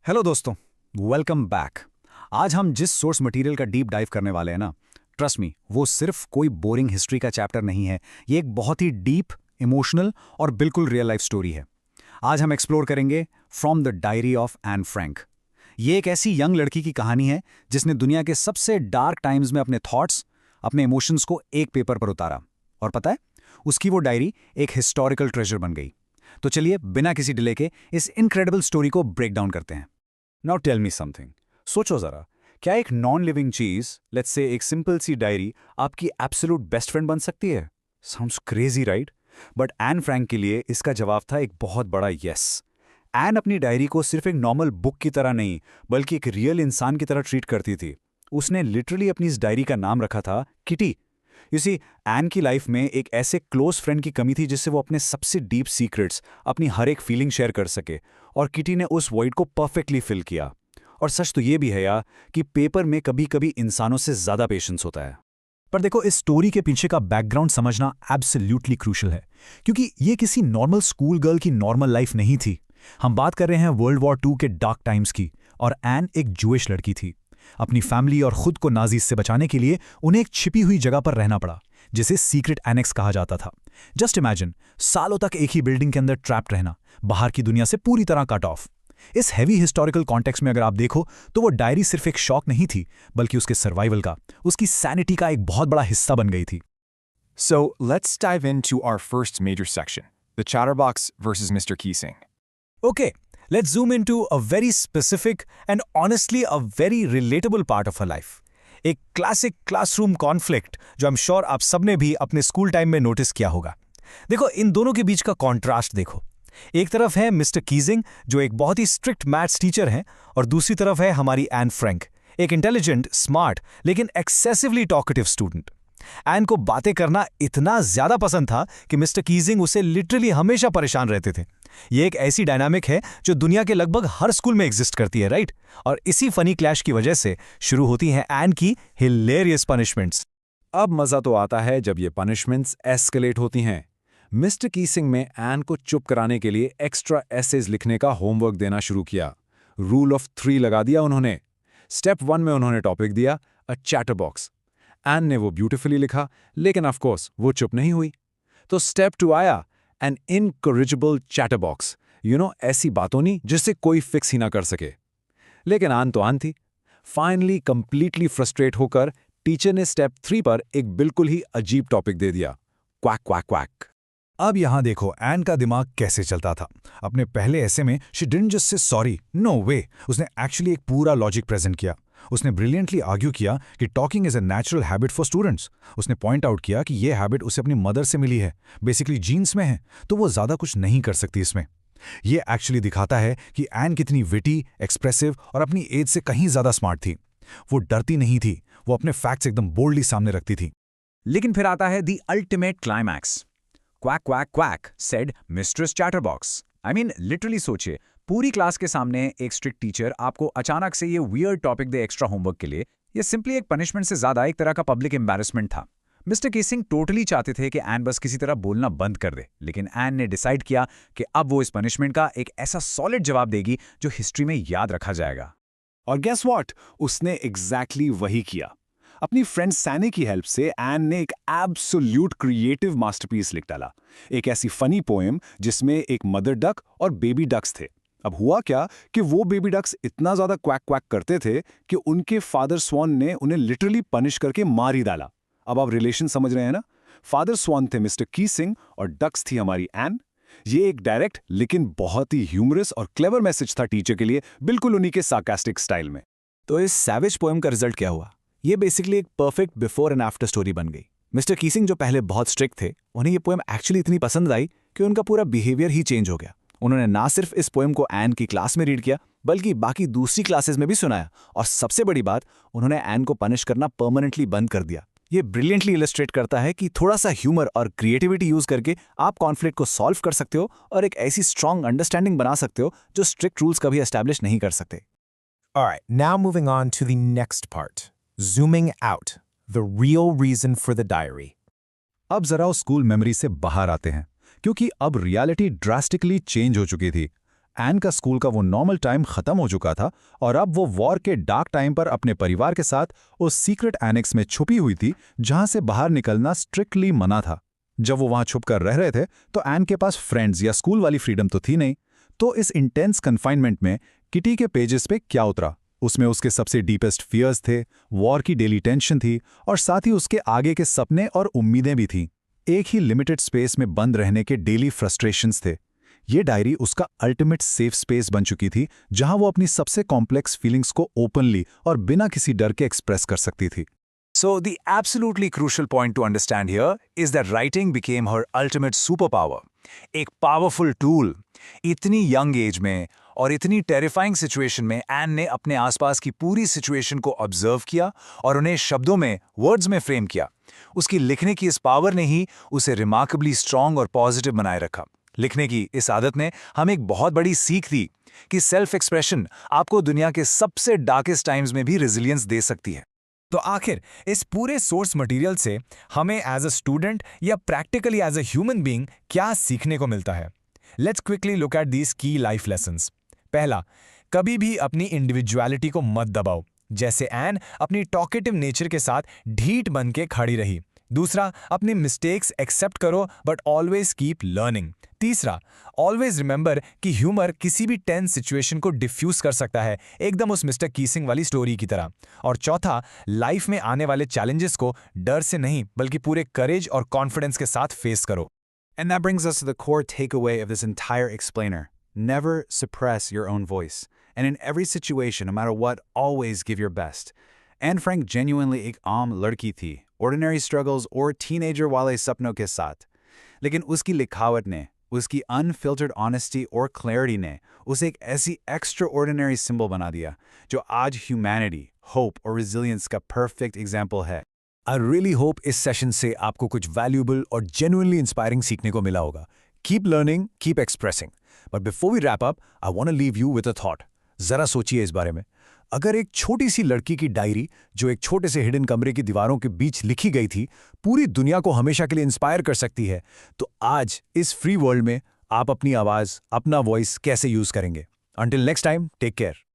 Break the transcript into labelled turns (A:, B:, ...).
A: Hello दोस्तों, welcome back. आज हम जिस सोर्स मटेरियल का डीप डाइव करने वाले हैं ना, ट्रस्ट मी, वो सिर्फ कोई बोरिंग हिस्ट्री का चैप्टर नहीं है। ये एक बहुत ही डीप, इमोशनल और बिल्कुल रियल लाइफ स्टोरी है। आज हम एक्सप्लोर करेंगे from the diary of Anne Frank. ये एक ऐसी यंग लड़की की कहानी है जिसने दुनिया के सबसे डार्क टाइम्स में अपने थॉट्स, अपने इमोशंस को एक पेपर पर उतारा। और पता है, उसकी वो डायरी एक हिस्टोरिकल ट्रेजर बन गई। तो चलिए बिना किसी डिले के इस इनक्रेडिबल स्टोरी को ब्रेक डाउन करते हैं। Now tell me something. सोचो जरा, क्या एक नॉन लिविंग चीज, लेट्स से एक सिंपल सी डायरी, आपकी एब्सोल्यूट बेस्ट फ्रेंड बन सकती है? Sounds crazy, right? But Anne Frank के लिए इसका जवाब था एक बहुत बड़ा यस। एन अपनी डायरी को सिर्फ एक नॉर्मल बुक की तरह नहीं, बल्कि एक रियल इंसान की तरह ट्रीट करती थी। उसने लिटरली अपनी इस डायरी का नाम रखा था किटी। यू सी, एन की लाइफ में एक ऐसे क्लोज फ्रेंड की कमी थी जिससे वो अपने सबसे डीप सीक्रेट्स, अपनी हर एक फीलिंग शेयर कर सके, और किटी ने उस वॉइड को परफेक्टली फिल किया। और सच तो ये भी है यार कि पेपर में कभी कभी इंसानों से ज्यादा पेशेंस होता है। पर देखो, इस स्टोरी के पीछे का बैकग्राउंड समझना एब्सोल्युटली क्रूशियल है, क्योंकि ये किसी नॉर्मल स्कूल गर्ल की नॉर्मल लाइफ नहीं थी। हम बात कर रहे हैं वर्ल्ड वॉर 2 के डार्क टाइम्स की, और एन एक जूइश लड़की थी। अपनी फैमिली और खुद को नाजीज से बचाने के लिए उन्हें एक छिपी हुई जगह पर रहना पड़ा, जिसे सीक्रेट एनेक्स कहा जाता था। जस्ट इमेजिन, सालों तक एक ही बिल्डिंग के अंदर ट्रैप्ड रहना, बाहर की दुनिया से पूरी तरह कट ऑफ। इस हैवी हिस्टोरिकल कॉन्टेक्स्ट में अगर आप देखो तो वो डायरी सिर्फ एक शौक नहीं थी, बल्कि उसके सर्वाइवल का, उसकी सैनिटी का एक बहुत बड़ा हिस्सा बन गई थी।
B: So let's dive into our first major section, the Chatterbox versus Mr. Keesing.
C: Okay, let's zoom into a very specific and honestly a very relatable part of her life. एक क्लासिक क्लासरूम कॉन्फ्लिक्ट जो I'm sure आप सबने भी अपने school time में notice किया होगा। देखो, इन दोनों के बीच का कॉन्ट्रास्ट देखो। एक तरफ है मिस्टर कीजिंग, जो एक बहुत ही स्ट्रिक्ट मैथ्स टीचर हैं, और दूसरी तरफ है हमारी एन फ्रैंक, एक इंटेलिजेंट, स्मार्ट लेकिन एक्सेसिवली टॉकेटिव स्टूडेंट। एन को बातें करना इतना ज्यादा पसंद था कि मिस्टर कीजिंग उसे लिटरली हमेशा परेशान रहते थे। ये एक ऐसी डायनामिक है जो दुनिया के लगभग हर स्कूल में एग्जिस्ट करती है, राइट? और इसी फनी क्लैश की वजह से शुरू होती हैं एन की हिलेरियस पनिशमेंट्स।
D: अब मजा तो आता है जब ये पनिशमेंट्स एस्केलेट होती हैं। मिस्टर कीसिंग में एन को चुप कराने के लिए एक्स्ट्रा एसेज लिखने का होमवर्क देना शुरू किया। रूल ऑफ 3 लगा दिया उन्होंने। स्टेप 1 में उन्होंने टॉपिक दिया, अ चैटरबॉक्स। एन ने वो ब्यूटिफुली लिखा, लेकिन ऑफ कोर्स वो चुप नहीं हुई। तो स्टेप 2 आया, एन इनकरेजिबल चैटरबॉक्स। ऐसी बातों नहीं जिससे कोई फिक्स ही ना कर सके। लेकिन आन तो आन थी। फाइनली कंप्लीटली फ्रस्ट्रेट होकर टीचर ने स्टेप 3 पर एक बिल्कुल ही अजीब टॉपिक दे दिया, क्वैक क्वैक क्वैक।
A: अब यहां देखो एन का दिमाग कैसे चलता था। अपने पहले ऐसे में she didn't just say sorry, no way, उसने एक्चुअली एक पूरा लॉजिक प्रेजेंट किया। उसने ब्रिलियंटली आर्ग्यू किया कि talking is a natural habit for students. उसने पॉइंट आउट किया कि यह हैबिट उसे अपनी मदर से मिली है, बेसिकली जीन्स में है, तो वो ज्यादा कुछ नहीं कर सकती इसमें। ये एक्चुअली दिखाता है कि एन कितनी विटी, एक्सप्रेसिव और अपनी एज से कहीं ज्यादा स्मार्ट थी। वो डरती नहीं थी, वो अपने फैक्ट्स एकदम बोल्डली सामने रखती थी।
C: लेकिन फिर आता है the ultimate climax. Quack quack quack said mistress chatterbox. I mean literally सोचिए, पूरी क्लास के सामने एक स्ट्रिक्ट टीचर आपको अचानक से ये वियर्ड टॉपिक दे एक्स्ट्रा होमवर्क के लिए। ये सिंपली एक पनिशमेंट से ज्यादा एक तरह का पब्लिक एम्बैरेसमेंट था। मिस्टर कीसिंग टोटली चाहते थे कि एन बस किसी तरह बोलना बंद कर दे, लेकिन एन ने डिसाइड किया कि अब वो इस पनिशमेंट का एक ऐसा सॉलिड जवाब देगी जो हिस्ट्री में याद रखा जाएगा।
D: और गेस व्हाट, उसने एग्जैक्टली वही किया। अपनी फ्रेंड सैनी की हेल्प से एन ने एक एब्सोल्यूट क्रिएटिव मास्टरपीस लिख डाला। एक ऐसी फनी पोएम जिसमें एक मदर डक और बेबी डक्स थे। अब हुआ क्या कि वो बेबी डक्स इतना ज्यादा क्वैक क्वैक करते थे कि उनके फादर स्वॉन ने उन्हें लिटरली पनिश करके मार ही डाला। अब आप रिलेशन समझ रहे हैं ना? फादर स्वॉन थे मिस्टर कीसिंग और डक्स थी हमारी एन। ये एक डायरेक्ट लेकिन बहुत ही ह्यूमरस और क्लेवर मैसेज था टीचर के लिए, बिल्कुल उन्हीं के सार्कास्टिक स्टाइल में।
C: तो इस सैवेज पोएम का रिजल्ट क्या हुआ? ये बेसिकली एक perfect before and after story बन गई। मिस्टर कीसिंग जो पहले बहुत स्ट्रिक्ट थे, उन्हें ये पोएम एक्चुअली इतनी पसंद आई कि उनका पूरा बिहेवियर ही चेंज हो गया। उन्होंने ना सिर्फ इस पोएम को एन की क्लास में रीड किया, बल्कि बाकी दूसरी क्लासेस में भी सुनाया। और सबसे बड़ी बात, उन्होंने एन को पनिश करना परमानेंटली बंद कर दिया। ये ब्रिलियंटली इलस्ट्रेट करता है कि थोड़ा सा ह्यूमर और क्रिएटिविटी यूज करके आप कॉन्फ्लिक्ट को सॉल्व कर सकते हो और एक ऐसी स्ट्रांग अंडरस्टैंडिंग बना सकते हो जो स्ट्रिक्ट रूल्स कभी एस्टैब्लिश नहीं कर सकते।
B: Alright, now moving on to the next part. Zooming out, the real reason for the diary.
A: अब जरा उस स्कूल मेमोरी से बाहर आते हैं, क्योंकि अब रियलिटी ड्रास्टिकली चेंज हो चुकी थी। एन का स्कूल का वो नॉर्मल टाइम खत्म हो चुका था और अब वो वॉर के डार्क टाइम पर अपने परिवार के साथ उस सीक्रेट एनेक्स में छुपी हुई थी जहां से बाहर निकलना स्ट्रिक्टली मना था। जब वो वहां छुपकर रह रहे थे तो एन के पास फ्रेंड्स या स्कूल वाली फ्रीडम तो थी नहीं। तो इस इंटेंस कन्फाइनमेंट में किटी के पेजेस पे क्या उतरा? उसमें उसके सबसे डीपेस्ट फियर्स थे, वॉर की डेली टेंशन थी और साथ ही उसके आगे के सपने और उम्मीदें भी थीं। एक ही लिमिटेड स्पेस में बंद रहने के डेली फ्रस्ट्रेशंस थे। ये डायरी उसका अल्टीमेट सेफ स्पेस बन चुकी थी जहां वो अपनी सबसे कॉम्प्लेक्स फीलिंग्स को ओपनली और बिना किसी डर के एक्सप्रेस कर सकती थी।
C: So the absolutely crucial point to understand here is that writing became her ultimate superpower. एक powerful tool. इतनी young age में और इतनी terrifying situation में एन ने अपने आसपास की पूरी situation को observe किया और उन्हें शब्दों में, words में frame किया। उसकी लिखने की इस power ने ही उसे remarkably strong और positive बनाए रखा। लिखने की इस आदत ने हमें एक बहुत बड़ी सीख दी कि सेल्फ एक्सप्रेशन आपको दुनिया के सबसे डार्केस्ट टाइम्स में भी रेजिलियंस दे सकती है। तो आखिर इस पूरे सोर्स मटेरियल से हमें एज अ स्टूडेंट या practically as a human being क्या सीखने को मिलता है? Let's quickly look at these key life lessons. पहला, कभी भी अपनी इंडिविजुअलिटी को मत दबाओ। जैसे एन अपनी टॉकेटिव नेचर के साथ ढीठ बन के खड़ी रही। दूसरा, अपनी मिस्टेक्स एक्सेप्ट करो बट ऑलवेज कीप लर्निंग। तीसरा, ऑलवेज रिमेंबर कि ह्यूमर किसी भी टेंस सिचुएशन को डिफ्यूज कर सकता है, एकदम उस मिस्टर कीसिंग वाली स्टोरी की तरह। और चौथा, लाइफ में आने वाले चैलेंजेस को डर से नहीं बल्कि पूरे करेज और कॉन्फिडेंस के साथ फेस करो।
A: And that brings us to the core takeaway of this entire explainer. Never suppress your own voice. And in every situation, no matter what, always give your best. Anne Frank genuinely एक आम लड़की थी, ordinary struggles और teenager वाले सपनों के साथ। लेकिन उसकी लिखावट ने, उसकी unfiltered honesty और clarity ने उसे एक ऐसी extraordinary symbol बना दिया, जो आज humanity, hope और resilience का perfect example है।
C: I really hope इस सेशन से आपको कुछ वैल्यूएबल और genuinely inspiring सीखने को मिला होगा। Keep learning, keep expressing. But before we wrap up, I want to leave you with a thought. जरा सोचिए इस बारे में। अगर एक छोटी सी लड़की की डायरी जो एक छोटे से हिडन कमरे की दीवारों के बीच लिखी गई थी पूरी दुनिया को हमेशा के लिए इंस्पायर कर सकती है, तो आज इस फ्री वर्ल्ड में आप अपनी आवाज, अपना वॉइस कैसे यूज करेंगे? Until next time, take care.